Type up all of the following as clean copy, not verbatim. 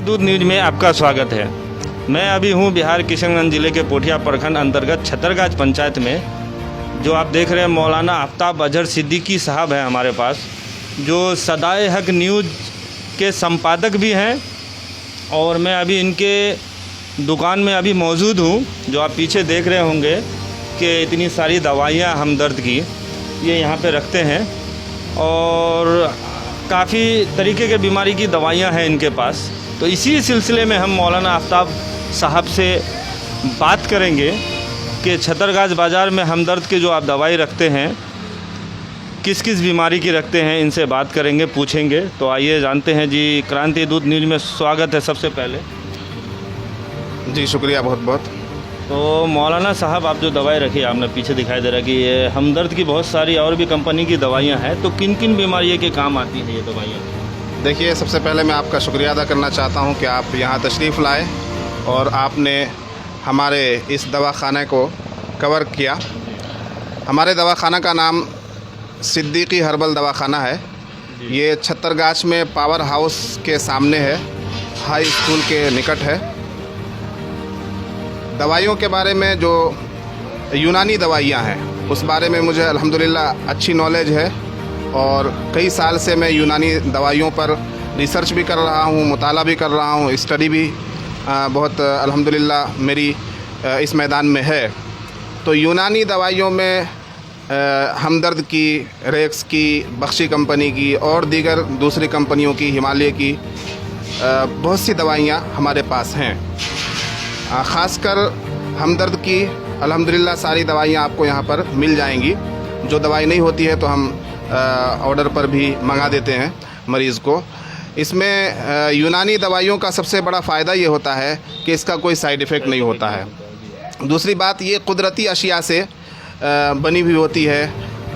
दूत न्यूज में आपका स्वागत है। मैं अभी हूँ बिहार किशनगंज जिले के पोठिया प्रखंड अंतर्गत छतरगाछ पंचायत में। जो आप देख रहे हैं मौलाना आफ्ताब अजहर सिद्दीकी साहब हैं हमारे पास, जो सदाए हक न्यूज़ के संपादक भी हैं। और मैं अभी इनके दुकान में अभी मौजूद हूँ। जो आप पीछे देख रहे होंगे कि इतनी सारी दवाइयाँ हमदर्द की ये यहाँ पे रखते हैं और काफ़ी तरीके के बीमारी की दवाइयाँ हैं इनके पास। तो इसी सिलसिले में हम मौलाना आफ्ताब साहब से बात करेंगे कि छतरगाछ बाज़ार में हमदर्द के जो आप दवाई रखते हैं किस किस बीमारी की रखते हैं, इनसे बात करेंगे, पूछेंगे। तो आइए जानते हैं जी। क्रांति दूत न्यूज़ में स्वागत है सबसे पहले। जी शुक्रिया बहुत बहुत। तो मौलाना साहब, आप जो दवाई रखी है, आपने पीछे दिखाई दे रहा है कि ये हमदर्द की बहुत सारी और भी कंपनी की दवाइयाँ हैं। तो किन किन बीमारियों के काम आती हैं ये दवाइयाँ? देखिए, सबसे पहले मैं आपका शुक्रिया अदा करना चाहता हूं कि आप यहाँ तशरीफ़ लाए और आपने हमारे इस दवाखाने को कवर किया। हमारे दवाखाना का नाम सिद्दीकी हर्बल दवाखाना है। ये छतरगाछ में पावर हाउस के सामने है, हाई स्कूल के निकट है। दवाइयों के बारे में जो यूनानी दवाइयाँ हैं उस बारे में मुझे अल्हम्दुलिल्लाह अच्छी नॉलेज है और कई साल से मैं यूनानी दवाइयों पर रिसर्च भी कर रहा हूँ, मुताला भी कर रहा हूँ, स्टडी भी बहुत अल्हम्दुलिल्लाह मेरी इस मैदान में है। तो यूनानी दवाइयों में हमदर्द की, रेक्स की, बख्शी कंपनी की और दीगर दूसरी कंपनियों की, हिमालय की बहुत सी दवाइयाँ हमारे पास हैं। ख़ासकर हमदर्द की अल्हम्दुलिल्लाह सारी दवाइयाँ आपको यहाँ पर मिल जाएंगी। जो दवाई नहीं होती है तो हम ऑर्डर पर भी मंगा देते हैं मरीज़ को। इसमें यूनानी दवाइयों का सबसे बड़ा फ़ायदा ये होता है कि इसका कोई साइड इफ़ेक्ट नहीं होता है। दूसरी बात, ये कुदरती अशिया से बनी हुई होती है,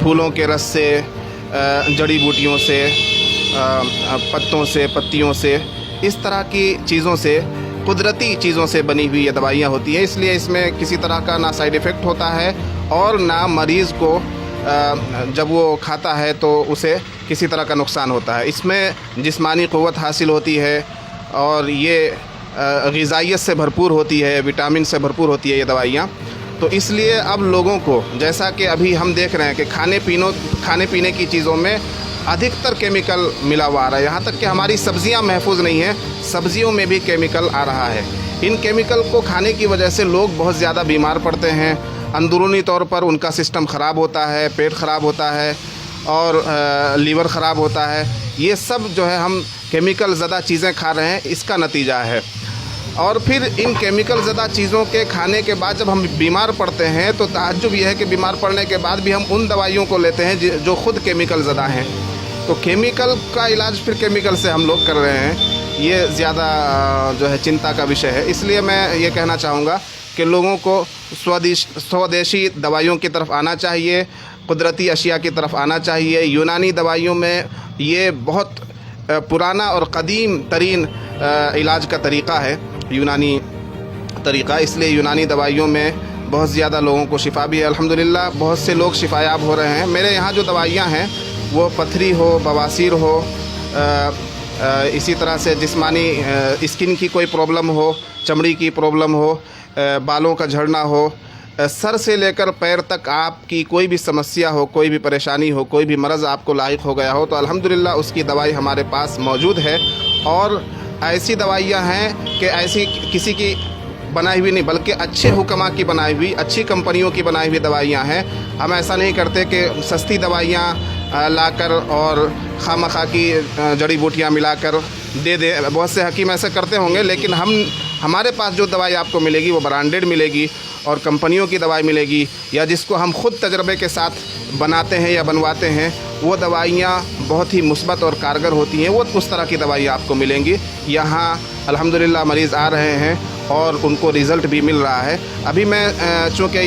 फूलों के रस से, जड़ी बूटियों से, पत्तों से, पत्तियों से, इस तरह की चीज़ों से, कुदरती चीज़ों से बनी हुई ये दवाइयाँ होती हैं। इसलिए इसमें किसी तरह का ना साइड इफ़ेक्ट होता है और ना मरीज़ को जब वो खाता है तो उसे किसी तरह का नुकसान होता है। इसमें जिस्मानी क़ुव्वत हासिल होती है और ये ग़िज़ाइयत से भरपूर होती है, विटामिन से भरपूर होती है ये दवाइयाँ। तो इसलिए अब लोगों को, जैसा कि अभी हम देख रहे हैं कि खाने पीने की चीज़ों में अधिकतर केमिकल मिला हुआ आ रहा है। यहाँ तक कि हमारी सब्ज़ियाँ महफूज नहीं हैं, सब्ज़ियों में भी केमिकल आ रहा है। इन केमिकल को खाने की वजह से लोग बहुत ज़्यादा बीमार पड़ते हैं। अंदरूनी तौर पर उनका सिस्टम ख़राब होता है, पेट ख़राब होता है और लीवर ख़राब होता है। ये सब जो है हम केमिकल ज़्यादा चीज़ें खा रहे हैं, इसका नतीजा है। और फिर इन केमिकल ज़्यादा चीज़ों के खाने के बाद जब हम बीमार पड़ते हैं तो ताज्जुब यह है कि बीमार पड़ने के बाद भी हम उन दवाइयों को लेते हैं जो ख़ुद केमिकल ज़्यादा हैं। तो केमिकल का इलाज फिर केमिकल से हम लोग कर रहे हैं, ये ज़्यादा जो है चिंता का विषय है। इसलिए मैं ये कहना चाहूँगा कि लोगों को स्वदेशी दवाइयों की तरफ आना चाहिए, कुदरती अशिया की तरफ आना चाहिए। यूनानी दवाइयों में ये बहुत पुराना और क़दीम तरीन इलाज का तरीक़ा है, यूनानी तरीक़ा। इसलिए यूनानी दवाइयों में बहुत ज़्यादा लोगों को शिफा भी है अल्हम्दुलिल्लाह। बहुत से लोग शिफायाब हो रहे हैं। मेरे यहाँ जो दवाइयाँ हैं वो पथरी हो, बवासीर हो, इसी तरह से जिस्मानी स्किन की कोई प्रॉब्लम हो, चमड़ी की प्रॉब्लम हो, बालों का झड़ना हो, सर से लेकर पैर तक आपकी कोई भी समस्या हो, कोई भी परेशानी हो, कोई भी मर्ज़ आपको लायक हो गया हो तो अल्हम्दुलिल्लाह उसकी दवाई हमारे पास मौजूद है। और ऐसी दवाइयाँ हैं कि ऐसी किसी की बनाई हुई नहीं, बल्कि अच्छे हुक्मा की बनाई हुई, अच्छी कंपनियों की बनाई हुई दवाइयाँ हैं। हम ऐसा नहीं करते कि सस्ती दवाइयाँ लाकर और खामखा की जड़ी बूटियाँ मिलाकर दे दें। बहुत से हकीम ऐसे करते होंगे, लेकिन हमारे पास जो दवाई आपको मिलेगी वो ब्रांडेड मिलेगी और कंपनियों की दवाई मिलेगी, या जिसको हम ख़ुद तजर्बे के साथ बनाते हैं या बनवाते हैं, वो दवाइयाँ बहुत ही मुस्बत और कारगर होती हैं। वो उस तरह की दवाइयाँ आपको मिलेंगी। यहाँ अल्हम्दुलिल्लाह मरीज़ आ रहे हैं और उनको रिज़ल्ट भी मिल रहा है। अभी मैं चूँकि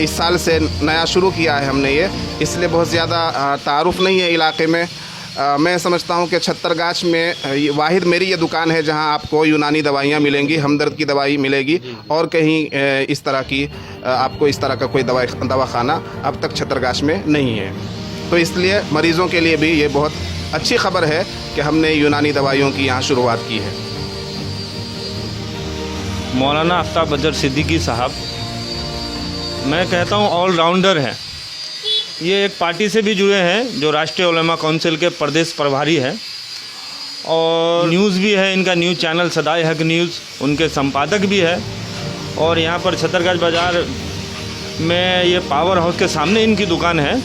इस साल से नया शुरू किया है हमने ये, इसलिए बहुत ज़्यादा तारुफ़ नहीं है इलाके में। मैं समझता हूँ कि छतरगाछ में वाहिद मेरी ये दुकान है जहाँ आपको यूनानी दवाइयाँ मिलेंगी, हमदर्द की दवाई मिलेगी, और कहीं इस तरह की आपको इस तरह का कोई दवाखाना अब तक छतरगाछ में नहीं है। तो इसलिए मरीज़ों के लिए भी ये बहुत अच्छी खबर है कि हमने यूनानी दवाइयों की यहाँ शुरुआत की है। मौलाना आफ्ताब अजहर सिद्दीकी साहब, मैं कहता हूँ ऑलराउंडर हैं। ये एक पार्टी से भी जुड़े हैं जो राष्ट्रीय उलेमा काउंसिल के प्रदेश प्रभारी हैं, और न्यूज़ भी है इनका, न्यूज़ चैनल सदाए हक न्यूज़, उनके संपादक भी है। और यहाँ पर छतरगंज बाज़ार में ये पावर हाउस के सामने इनकी दुकान है,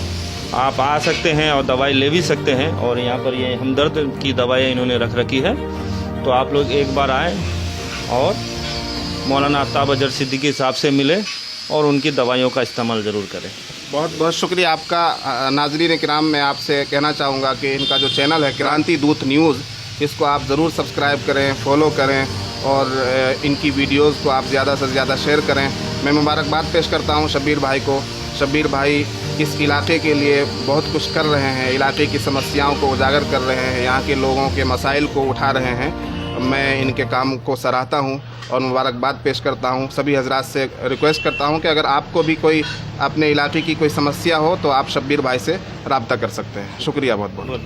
आप आ सकते हैं और दवाई ले भी सकते हैं। और यहाँ पर ये हमदर्द की दवाई इन्होंने रख रखी है, तो आप लोग एक बार आएँ और मौलाना आफ्ताब अजहर सिद्दीकी साहब से मिले और उनकी दवाइयों का इस्तेमाल ज़रूर करें। बहुत बहुत शुक्रिया आपका। नाज़रीन किराम, मैं आपसे कहना चाहूँगा कि इनका जो चैनल है क्रांति दूत न्यूज़, इसको आप ज़रूर सब्सक्राइब करें, फॉलो करें और इनकी वीडियोज़ को आप ज़्यादा से ज़्यादा शेयर करें। मैं मुबारकबाद पेश करता हूँ शब्बीर भाई को। शब्बीर भाई इस इलाके के लिए बहुत कुछ कर रहे हैं, इलाके की समस्याओं को उजागर कर रहे हैं, यहाँ के लोगों के मसाइल को उठा रहे हैं। मैं इनके काम को सराहता हूँ और मुबारकबाद पेश करता हूँ। सभी हजरात से रिक्वेस्ट करता हूँ कि अगर आपको भी कोई अपने इलाके की कोई समस्या हो तो आप शब्बीर भाई से रब्ता कर सकते हैं। शुक्रिया बहुत बहुत।